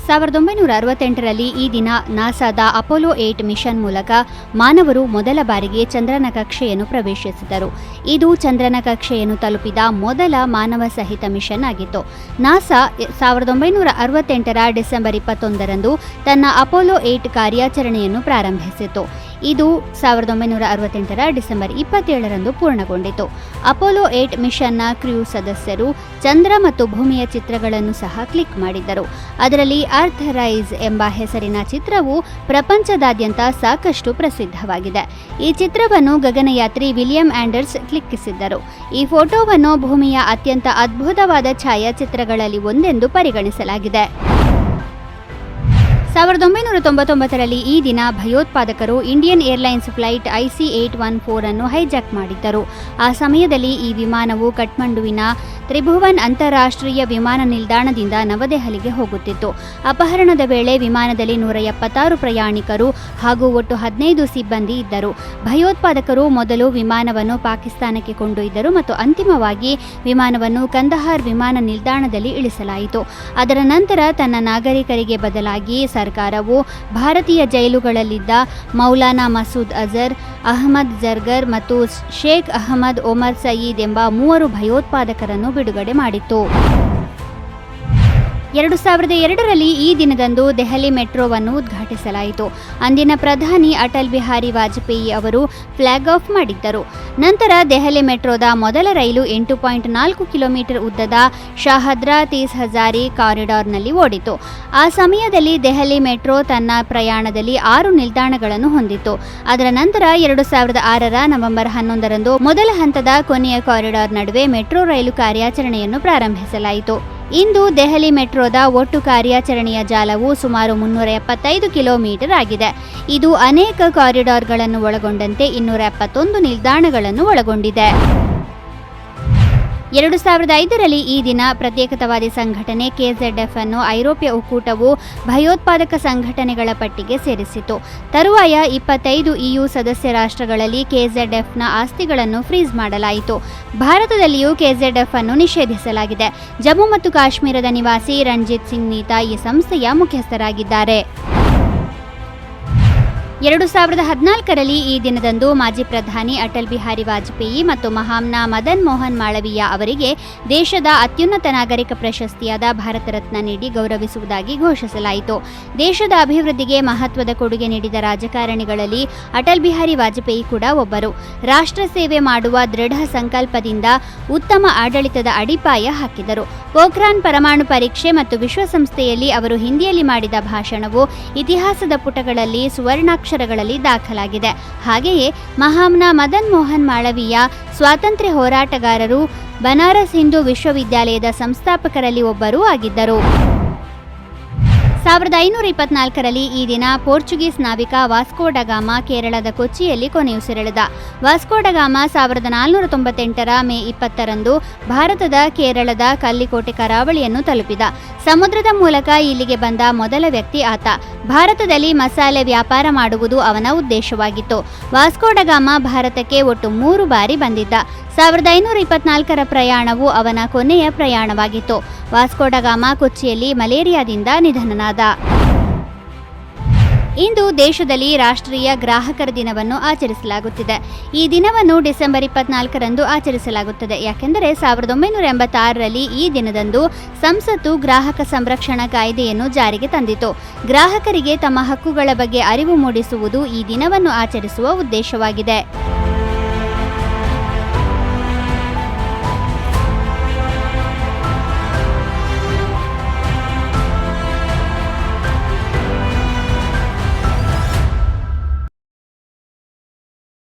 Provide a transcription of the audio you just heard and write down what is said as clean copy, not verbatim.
1968ರಲ್ಲಿ ಈ ದಿನ ನಾಸಾದ Apollo 8 mission ಮೂಲಕ ಮಾನವರು ಮೊದಲ ಬಾರಿಗೆ ಚಂದ್ರನ ಕಕ್ಷೆಯನ್ನು ಪ್ರವೇಶಿಸಿದರು. ಇದು ಚಂದ್ರನ ಕಕ್ಷೆಯನ್ನು ತಲುಪಿದ ಮೊದಲ ಮಾನವ ಸಹಿತ ಮಿಷನ್ ಆಗಿತ್ತು. ನಾಸಾ 1968ರ ಡಿಸೆಂಬರ್ 21ರಂದು ತನ್ನ ಅಪೋಲೋ 8 ಕಾರ್ಯಾಚರಣೆಯನ್ನು ಪ್ರಾರಂಭಿಸಿತು. ಇದು 1968ರ ಡಿಸೆಂಬರ್ 27ರಂದು ಪೂರ್ಣಗೊಂಡಿತು. ಅಪೋಲೋ 8 ಮಿಷನ್ನ ಕ್ರ್ಯೂ ಸದಸ್ಯರು ಚಂದ್ರ ಮತ್ತು ಭೂಮಿಯ ಚಿತ್ರಗಳನ್ನು ಸಹ ಕ್ಲಿಕ್ ಮಾಡಿದ್ದರು. ಅದರಲ್ಲಿ ಅರ್ತ್ ರೈಸ್ ಎಂಬ ಹೆಸರಿನ ಚಿತ್ರವು ಪ್ರಪಂಚದಾದ್ಯಂತ ಸಾಕಷ್ಟು ಪ್ರಸಿದ್ಧವಾಗಿದೆ. ಈ ಚಿತ್ರವನ್ನು ಗಗನಯಾತ್ರಿ ವಿಲಿಯಂ ಆಂಡರ್ಸ್ ಕ್ಲಿಕ್ಕಿಸಿದ್ದರು. ಈ ಫೋಟೋವನ್ನು ಭೂಮಿಯ ಅತ್ಯಂತ ಅದ್ಭುತವಾದ ಛಾಯಾಚಿತ್ರಗಳಲ್ಲಿ ಒಂದೆಂದು ಪರಿಗಣಿಸಲಾಗಿದೆ. 1999ರಲ್ಲಿ ಈ ದಿನ ಭಯೋತ್ಪಾದಕರು ಇಂಡಿಯನ್ ಏರ್ಲೈನ್ಸ್ ಫ್ಲೈಟ್ IC-814 ಅನ್ನು ಹೈಜಾಕ್ ಮಾಡಿದ್ದರು. ಆ ಸಮಯದಲ್ಲಿ ಈ ವಿಮಾನವು ಕಠ್ಮಂಡುವಿನ ತ್ರಿಭುವನ್ ಅಂತಾರಾಷ್ಟ್ರೀಯ ವಿಮಾನ ನಿಲ್ದಾಣದಿಂದ ನವದೆಹಲಿಗೆ ಹೋಗುತ್ತಿತ್ತು. ಅಪಹರಣದ ವೇಳೆ ವಿಮಾನದಲ್ಲಿ 176 ಪ್ರಯಾಣಿಕರು ಹಾಗೂ ಒಟ್ಟು 15 ಸಿಬ್ಬಂದಿ ಇದ್ದರು. ಭಯೋತ್ಪಾದಕರು ಮೊದಲು ವಿಮಾನವನ್ನು ಪಾಕಿಸ್ತಾನಕ್ಕೆ ಕೊಂಡೊಯ್ದರು ಮತ್ತು ಅಂತಿಮವಾಗಿ ವಿಮಾನವನ್ನು ಕಂದಹಾರ್ ವಿಮಾನ ನಿಲ್ದಾಣದಲ್ಲಿ ಇಳಿಸಲಾಯಿತು. ಅದರ ನಂತರ ತನ್ನ ನಾಗರಿಕರಿಗೆ ಬದಲಾಗಿ ಸರ್ಕಾರವು ಭಾರತೀಯ ಜೈಲುಗಳಲ್ಲಿದ್ದ ಮೌಲಾನಾ ಮಸೂದ್ ಅಜರ್, ಅಹಮದ್ ಜರ್ಗರ್ ಮತ್ತು ಶೇಖ್ ಅಹಮದ್ ಒಮರ್ ಸಯೀದ್ ಎಂಬ 3 ಭಯೋತ್ಪಾದಕರನ್ನು ಬಿಡುಗಡೆ ಮಾಡಿತ್ತು. 2002ರಲ್ಲಿ ಈ ದಿನದಂದು ದೆಹಲಿ ಮೆಟ್ರೋವನ್ನು ಉದ್ಘಾಟಿಸಲಾಯಿತು. ಅಂದಿನ ಪ್ರಧಾನಿ ಅಟಲ್ ಬಿಹಾರಿ ವಾಜಪೇಯಿ ಅವರು ಫ್ಲಾಗ್ ಆಫ್ ಮಾಡಿದ್ದರು. ನಂತರ ದೆಹಲಿ ಮೆಟ್ರೋದ ಮೊದಲ ರೈಲು 8.4 ಕಿಲೋಮೀಟರ್ ಉದ್ದದ ಶಾಹದ್ರಾ ತೀಸ್ ಹಜಾರಿ ಕಾರಿಡಾರ್ನಲ್ಲಿ ಓಡಿತು. ಆ ಸಮಯದಲ್ಲಿ ದೆಹಲಿ ಮೆಟ್ರೋ ತನ್ನ ಪ್ರಯಾಣದಲ್ಲಿ 6 ನಿಲ್ದಾಣಗಳನ್ನು ಹೊಂದಿತ್ತು. ಅದರ ನಂತರ 2006ರ ನವೆಂಬರ್ 11ರಂದು ಮೊದಲ ಹಂತದ ಕೊನೆಯ ಕಾರಿಡಾರ್ ನಡುವೆ ಮೆಟ್ರೋ ರೈಲು ಕಾರ್ಯಾಚರಣೆಯನ್ನು ಪ್ರಾರಂಭಿಸಲಾಯಿತು. ಇಂದು ದೆಹಲಿ ಮೆಟ್ರೋದ ಒಟ್ಟು ಕಾರ್ಯಾಚರಣೆಯ ಜಾಲವು ಸುಮಾರು 375 ಕಿಲೋಮೀಟರ್ ಆಗಿದೆ. ಇದು ಅನೇಕ ಕಾರಿಡಾರ್ಗಳನ್ನು ಒಳಗೊಂಡಂತೆ 271 ನಿಲ್ದಾಣಗಳನ್ನು ಒಳಗೊಂಡಿದೆ. 2005ರಲ್ಲಿ ಈ ದಿನ ಪ್ರತ್ಯೇಕತಾವಾದಿ ಸಂಘಟನೆ KZF ಅನ್ನು ಐರೋಪ್ಯ ಒಕ್ಕೂಟವು ಭಯೋತ್ಪಾದಕ ಸಂಘಟನೆಗಳ ಪಟ್ಟಿಗೆ ಸೇರಿಸಿತು. ತರುವಾಯ 25 EU ಸದಸ್ಯ ರಾಷ್ಟ್ರಗಳಲ್ಲಿ KZFನ ಆಸ್ತಿಗಳನ್ನು ಫ್ರೀಸ್ ಮಾಡಲಾಯಿತು. ಭಾರತದಲ್ಲಿಯೂ KZF ಅನ್ನು ನಿಷೇಧಿಸಲಾಗಿದೆ. ಜಮ್ಮು ಮತ್ತು ಕಾಶ್ಮೀರದ ನಿವಾಸಿ ರಣಜಿತ್ ಸಿಂಗ್ ನೀತಾ ಈ ಸಂಸ್ಥೆಯ ಮುಖ್ಯಸ್ಥರಾಗಿದ್ದಾರೆ. 2014ರಲ್ಲಿ ಈ ದಿನದಂದು ಮಾಜಿ ಪ್ರಧಾನಿ ಅಟಲ್ ಬಿಹಾರಿ ವಾಜಪೇಯಿ ಮತ್ತು ಮಹಾಮ್ನಾ ಮದನ್ ಮೋಹನ್ ಮಾಳವೀಯ ಅವರಿಗೆ ದೇಶದ ಅತ್ಯುನ್ನತ ನಾಗರಿಕ ಪ್ರಶಸ್ತಿಯಾದ ಭಾರತ ರತ್ನ ನೀಡಿ ಗೌರವಿಸುವುದಾಗಿ ಘೋಷಿಸಲಾಯಿತು. ದೇಶದ ಅಭಿವೃದ್ಧಿಗೆ ಮಹತ್ವದ ಕೊಡುಗೆ ನೀಡಿದ ರಾಜಕಾರಣಿಗಳಲ್ಲಿ ಅಟಲ್ ಬಿಹಾರಿ ವಾಜಪೇಯಿ ಕೂಡ ಒಬ್ಬರು. ರಾಷ್ಟ್ರ ಸೇವೆ ಮಾಡುವ ದೃಢ ಸಂಕಲ್ಪದಿಂದ ಉತ್ತಮ ಆಡಳಿತದ ಅಡಿಪಾಯ ಹಾಕಿದರು. ಪೋಖ್ರಾನ್ ಪರಮಾಣು ಪರೀಕ್ಷೆ ಮತ್ತು ವಿಶ್ವಸಂಸ್ಥೆಯಲ್ಲಿ ಅವರು ಹಿಂದಿಯಲ್ಲಿ ಮಾಡಿದ ಭಾಷಣವು ಇತಿಹಾಸದ ಪುಟಗಳಲ್ಲಿ ಸುವರ್ಣಾಕ್ಷರಗಳಲ್ಲಿ ದಾಖಲಾಗಿದೆ. ಹಾಗೆಯೇ ಮಹಾಮ್ನಾ ಮದನ್ ಮೋಹನ್ ಮಾಳವೀಯ ಸ್ವಾತಂತ್ರ್ಯ ಹೋರಾಟಗಾರರು, ಬನಾರಸ್ ಹಿಂದೂ ವಿಶ್ವವಿದ್ಯಾಲಯದ ಸಂಸ್ಥಾಪಕರಲ್ಲಿ ಒಬ್ಬರೂ ಆಗಿದ್ದರು. 1524ರಲ್ಲಿ ಈ ದಿನ ಪೋರ್ಚುಗೀಸ್ ನಾವಿಕ ವಾಸ್ಕೋ ಡ ಗಾಮಾ ಕೇರಳದ ಕೊಚ್ಚಿಯಲ್ಲಿ ಕೊನೆಯುಸಿರೆಳೆದ. ವಾಸ್ಕೋ ಡ ಗಾಮಾ 1498ರ ಮೇ 20ರಂದು ಭಾರತದ ಕೇರಳದ ಕಲ್ಲಿಕೋಟೆ ಕರಾವಳಿಯನ್ನು ತಲುಪಿದ. ಸಮುದ್ರದ ಮೂಲಕ ಇಲ್ಲಿಗೆ ಬಂದ ಮೊದಲ ವ್ಯಕ್ತಿ ಆತ. ಭಾರತದಲ್ಲಿ ಮಸಾಲೆ ವ್ಯಾಪಾರ ಮಾಡುವುದು ಅವನ ಉದ್ದೇಶವಾಗಿತ್ತು. ವಾಸ್ಕೋ ಡ ಗಾಮಾ ಭಾರತಕ್ಕೆ ಒಟ್ಟು 3 ಬಾರಿ ಬಂದಿದ್ದ. 1524ರ ಪ್ರಯಾಣವು ಅವನ ಕೊನೆಯ ಪ್ರಯಾಣವಾಗಿತ್ತು. ವಾಸ್ಕೋ ಡ ಗಾಮಾ ಕೊಚ್ಚಿಯಲ್ಲಿ ಮಲೇರಿಯಾದಿಂದ ನಿಧನನಾದ. ಇಂದು ದೇಶದಲ್ಲಿ ರಾಷ್ಟ್ರೀಯ ಗ್ರಾಹಕರ ದಿನವನ್ನು ಆಚರಿಸಲಾಗುತ್ತಿದೆ. ಈ ದಿನವನ್ನು ಡಿಸೆಂಬರ್ 24ರಂದು ಆಚರಿಸಲಾಗುತ್ತದೆ. ಯಾಕೆಂದರೆ 1986ರಲ್ಲಿ ಈ ದಿನದಂದು ಸಂಸತ್ತು ಗ್ರಾಹಕ ಸಂರಕ್ಷಣಾ ಕಾಯ್ದೆಯನ್ನು ಜಾರಿಗೆ ತಂದಿತು. ಗ್ರಾಹಕರಿಗೆ ತಮ್ಮ ಹಕ್ಕುಗಳ ಬಗ್ಗೆ ಅರಿವು ಮೂಡಿಸುವುದು ಈ ದಿನವನ್ನು ಆಚರಿಸುವ ಉದ್ದೇಶವಾಗಿದೆ.